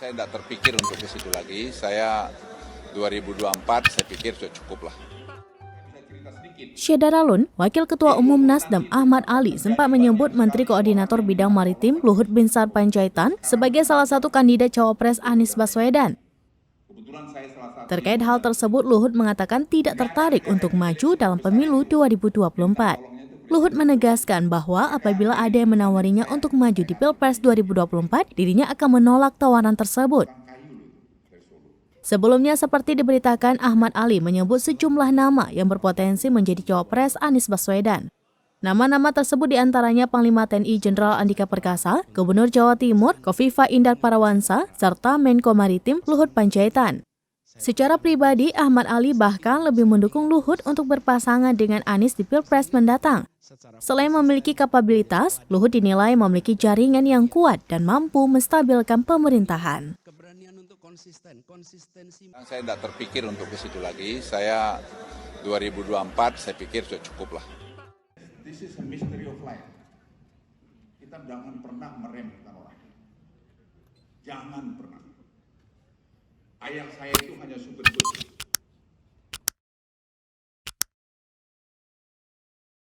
Saya tidak terpikir untuk ke situ lagi. Saya 2024 saya pikir sudah cukup lah. Syederalun, Wakil Ketua Umum Nasdem Ahmad Ali sempat menyebut Menteri Koordinator Bidang Maritim Luhut Binsar Panjaitan sebagai salah satu kandidat cawapres Anies Baswedan. Terkait hal tersebut, Luhut mengatakan tidak tertarik untuk maju dalam pemilu 2024. Luhut menegaskan bahwa apabila ada yang menawarinya untuk maju di Pilpres 2024, dirinya akan menolak tawaran tersebut. Sebelumnya, seperti diberitakan, Ahmad Ali menyebut sejumlah nama yang berpotensi menjadi cawapres Anies Baswedan. Nama-nama tersebut diantaranya Panglima TNI Jenderal Andika Perkasa, Gubernur Jawa Timur Khofifah Indar Parawansa, serta Menko Maritim Luhut Panjaitan. Secara pribadi, Ahmad Ali bahkan lebih mendukung Luhut untuk berpasangan dengan Anies di Pilpres mendatang. Selain memiliki kapabilitas, Luhut dinilai memiliki jaringan yang kuat dan mampu menstabilkan pemerintahan. Saya tidak terpikir untuk ke situ lagi. Saya 2024 saya pikir sudah cukup lah. This is a mystery of life. Kita jangan pernah meremehkan orang. Jangan pernah. Ayah saya itu hanya supir bus.